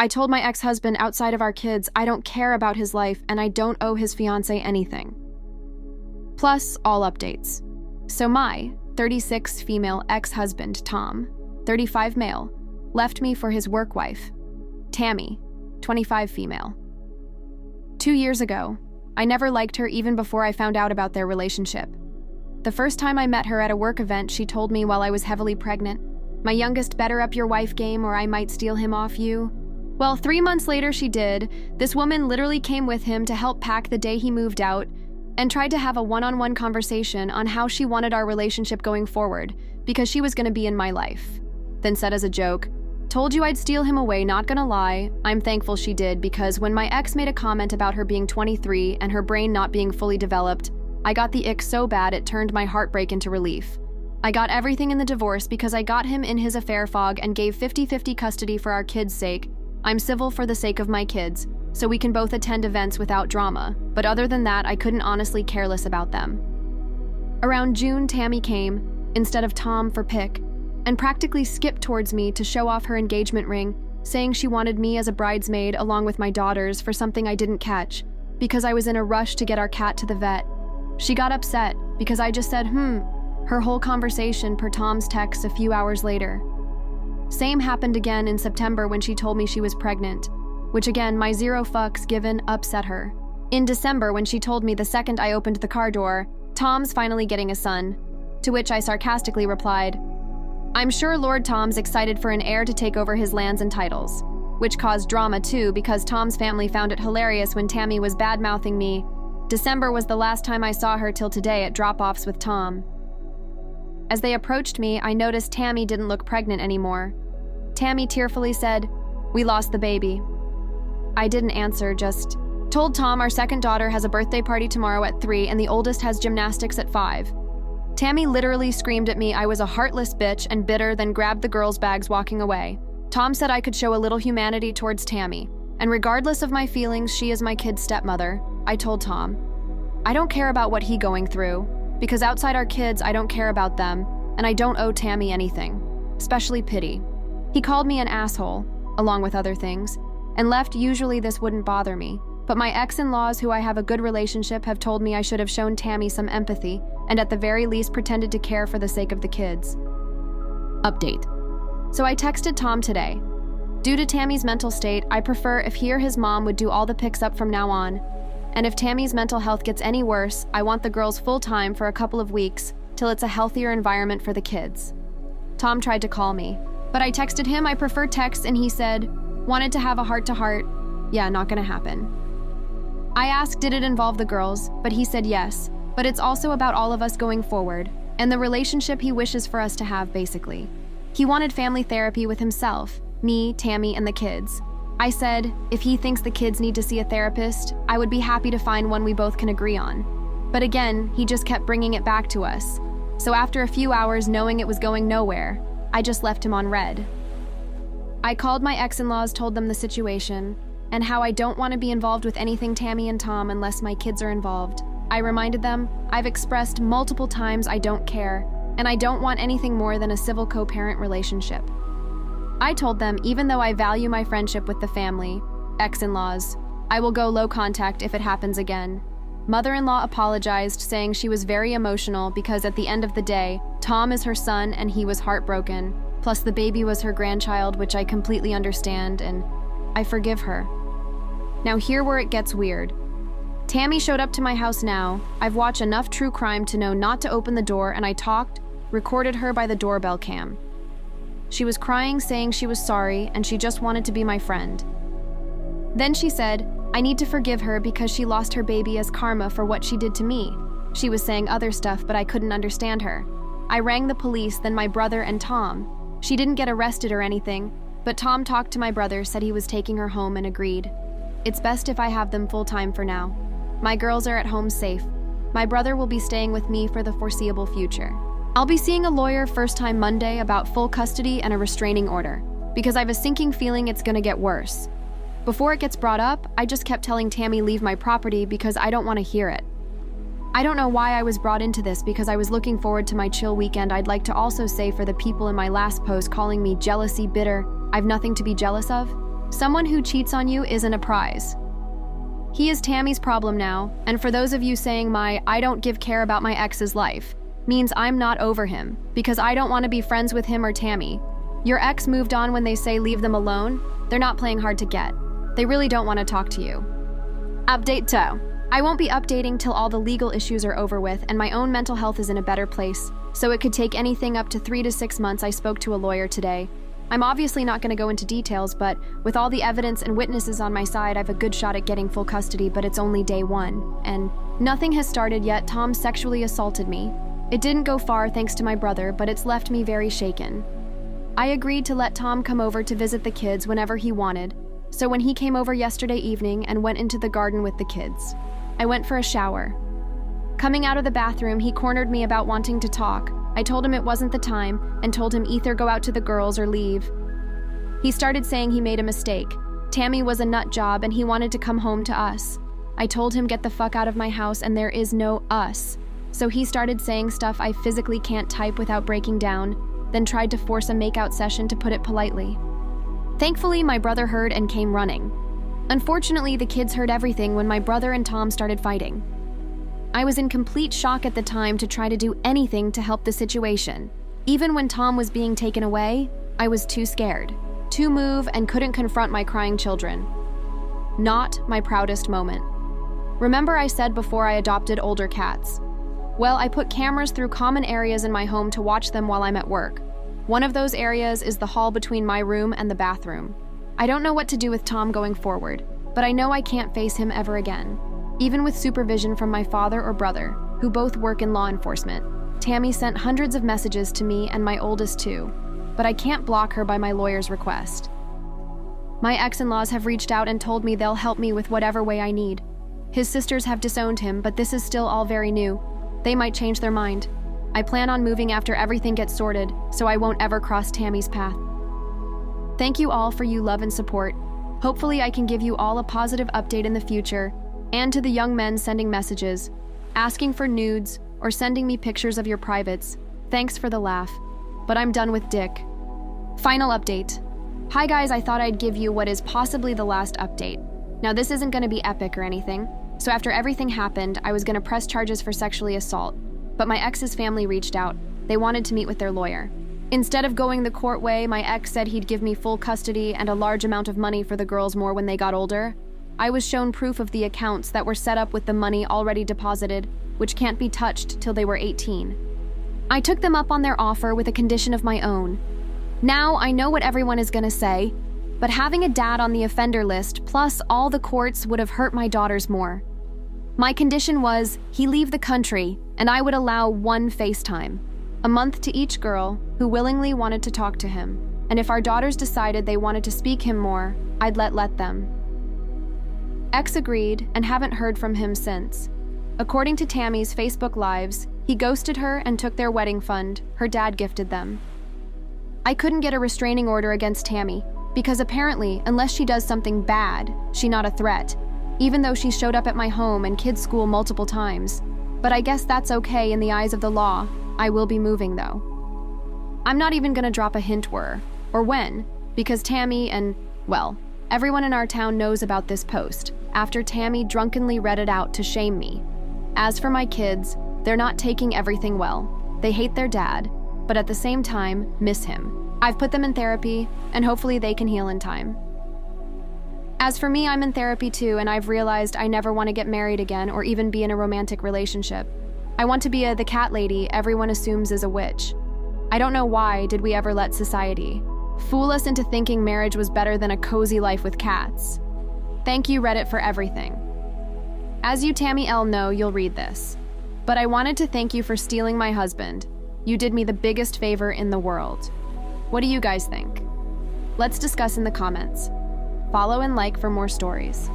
I told my ex-husband outside of our kids I don't care about his life and I don't owe his fiancé anything. Plus, all updates. So my 36 female ex-husband, Tom, 35 male, left me for his work wife, Tammy, 25 female. 2 years ago, I never liked her even before I found out about their relationship. The first time I met her at a work event, she told me while I was heavily pregnant, "My youngest better up your wife game or I might steal him off you." Well, 3 months later she did. This woman literally came with him to help pack the day he moved out and tried to have a one-on-one conversation on how she wanted our relationship going forward because she was going to be in my life. Then said as a joke, "Told you I'd steal him away, not gonna lie." I'm thankful she did because when my ex made a comment about her being 23 and her brain not being fully developed, I got the ick so bad it turned my heartbreak into relief. I got everything in the divorce because I got him in his affair fog and gave 50-50 custody for our kids' sake. I'm civil for the sake of my kids, so we can both attend events without drama, but other than that, I couldn't honestly care less about them. Around June, Tammy came, instead of Tom for pick, and practically skipped towards me to show off her engagement ring, saying she wanted me as a bridesmaid along with my daughters for something I didn't catch, because I was in a rush to get our cat to the vet. She got upset because I just said, her whole conversation per Tom's text a few hours later. Same happened again in September when she told me she was pregnant, which again, my zero fucks given upset her. In December when she told me the second I opened the car door, "Tom's finally getting a son," to which I sarcastically replied, "I'm sure Lord Tom's excited for an heir to take over his lands and titles," which caused drama too because Tom's family found it hilarious when Tammy was bad-mouthing me. December was the last time I saw her till today at drop-offs with Tom. As they approached me, I noticed Tammy didn't look pregnant anymore. Tammy tearfully said, "We lost the baby." I didn't answer, just told Tom our second daughter has a birthday party tomorrow at 3 and the oldest has gymnastics at 5. Tammy literally screamed at me I was a heartless bitch and bitter, then grabbed the girls' bags walking away. Tom said I could show a little humanity towards Tammy, and regardless of my feelings, she is my kid's stepmother. I told Tom, I don't care about what he going through, because outside our kids, I don't care about them, and I don't owe Tammy anything, especially pity. He called me an asshole, along with other things, and left. Usually this wouldn't bother me, but my ex-in-laws who I have a good relationship have told me I should have shown Tammy some empathy, and at the very least pretended to care for the sake of the kids. Update. So I texted Tom today. Due to Tammy's mental state, I prefer if he or his mom would do all the picks up from now on. And if Tammy's mental health gets any worse, I want the girls full-time for a couple of weeks, till it's a healthier environment for the kids. Tom tried to call me, but I texted him I prefer text and he said, wanted to have a heart-to-heart. Yeah, not gonna happen. I asked did it involve the girls, but he said yes, but it's also about all of us going forward, and the relationship he wishes for us to have, basically. He wanted family therapy with himself, me, Tammy, and the kids. I said, if he thinks the kids need to see a therapist, I would be happy to find one we both can agree on. But again, he just kept bringing it back to us. So after a few hours knowing it was going nowhere, I just left him on red. I called my ex-in-laws, told them the situation, and how I don't want to be involved with anything Tammy and Tom unless my kids are involved. I reminded them, I've expressed multiple times I don't care, and I don't want anything more than a civil co-parent relationship. I told them even though I value my friendship with the family, ex-in-laws, I will go low contact if it happens again. Mother-in-law apologized, saying she was very emotional because at the end of the day, Tom is her son and he was heartbroken, plus the baby was her grandchild, which I completely understand, and I forgive her. Now here where it gets weird. Tammy showed up to my house now. I've watched enough true crime to know not to open the door, and I recorded her by the doorbell cam. She was crying, saying she was sorry and she just wanted to be my friend. Then she said, I need to forgive her because she lost her baby as karma for what she did to me. She was saying other stuff, but I couldn't understand her. I rang the police, then my brother and Tom. She didn't get arrested or anything, but Tom talked to my brother, said he was taking her home and agreed. It's best if I have them full-time for now. My girls are at home safe. My brother will be staying with me for the foreseeable future. I'll be seeing a lawyer first time Monday about full custody and a restraining order, because I have a sinking feeling it's gonna get worse. Before it gets brought up, I just kept telling Tammy leave my property because I don't want to hear it. I don't know why I was brought into this because I was looking forward to my chill weekend. I'd like to also say for the people in my last post calling me jealousy, bitter, I've nothing to be jealous of. Someone who cheats on you isn't a prize. He is Tammy's problem now, and for those of you saying my "I don't give care about my ex's life" means I'm not over him, because I don't want to be friends with him or Tammy. Your ex moved on when they say leave them alone. They're not playing hard to get. They really don't want to talk to you. Update 2. I won't be updating till all the legal issues are over with and my own mental health is in a better place, so it could take anything up to 3 to 6 months. I spoke to a lawyer today. I'm obviously not going to go into details, but with all the evidence and witnesses on my side, I have a good shot at getting full custody, but it's only day 1. And nothing has started yet. Tom sexually assaulted me. It didn't go far thanks to my brother, but it's left me very shaken. I agreed to let Tom come over to visit the kids whenever he wanted, so when he came over yesterday evening and went into the garden with the kids, I went for a shower. Coming out of the bathroom, he cornered me about wanting to talk. I told him it wasn't the time and told him either go out to the girls or leave. He started saying he made a mistake. Tammy was a nut job and he wanted to come home to us. I told him get the fuck out of my house and there is no us. So he started saying stuff I physically can't type without breaking down, then tried to force a makeout session, to put it politely. Thankfully, my brother heard and came running. Unfortunately, the kids heard everything when my brother and Tom started fighting. I was in complete shock at the time to try to do anything to help the situation. Even when Tom was being taken away, I was too scared to move and couldn't confront my crying children. Not my proudest moment. Remember I said before I adopted older cats? Well, I put cameras through common areas in my home to watch them while I'm at work. One of those areas is the hall between my room and the bathroom. I don't know what to do with Tom going forward, but I know I can't face him ever again. Even with supervision from my father or brother, who both work in law enforcement. Tammy sent hundreds of messages to me and my oldest too, but I can't block her by my lawyer's request. My ex-in-laws have reached out and told me they'll help me with whatever way I need. His sisters have disowned him, but this is still all very new. They might change their mind. I plan on moving after everything gets sorted, so I won't ever cross Tammy's path. Thank you all for your love and support. Hopefully I can give you all a positive update in the future, and to the young men sending messages, asking for nudes, or sending me pictures of your privates. Thanks for the laugh, but I'm done with Dick. Final update. Hi guys, I thought I'd give you what is possibly the last update. Now this isn't going to be epic or anything, so after everything happened, I was going to press charges for sexually assault, but my ex's family reached out. They wanted to meet with their lawyer. Instead of going the court way, my ex said he'd give me full custody and a large amount of money for the girls more when they got older. I was shown proof of the accounts that were set up with the money already deposited, which can't be touched till they were 18. I took them up on their offer with a condition of my own. Now I know what everyone is going to say, but having a dad on the offender list plus all the courts would have hurt my daughters more. My condition was he leave the country and I would allow 1 FaceTime, a month to each girl who willingly wanted to talk to him, and if our daughters decided they wanted to speak him more, I'd let them. Ex agreed and haven't heard from him since. According to Tammy's Facebook Lives, he ghosted her and took their wedding fund her dad gifted them. I couldn't get a restraining order against Tammy because apparently, unless she does something bad, she's not a threat, even though she showed up at my home and kids' school multiple times. But I guess that's okay in the eyes of the law. I will be moving though. I'm not even gonna drop a hint where or when, because Tammy and, well, everyone in our town knows about this post after Tammy drunkenly read it out to shame me. As for my kids, they're not taking everything well. They hate their dad, but at the same time, miss him. I've put them in therapy, and hopefully they can heal in time. As for me, I'm in therapy too, and I've realized I never want to get married again or even be in a romantic relationship. I want to be the cat lady everyone assumes is a witch. I don't know why did we ever let society fool us into thinking marriage was better than a cozy life with cats. Thank you, Reddit, for everything. As you, Tammy L, know, you'll read this. But I wanted to thank you for stealing my husband. You did me the biggest favor in the world. What do you guys think? Let's discuss in the comments. Follow and like for more stories.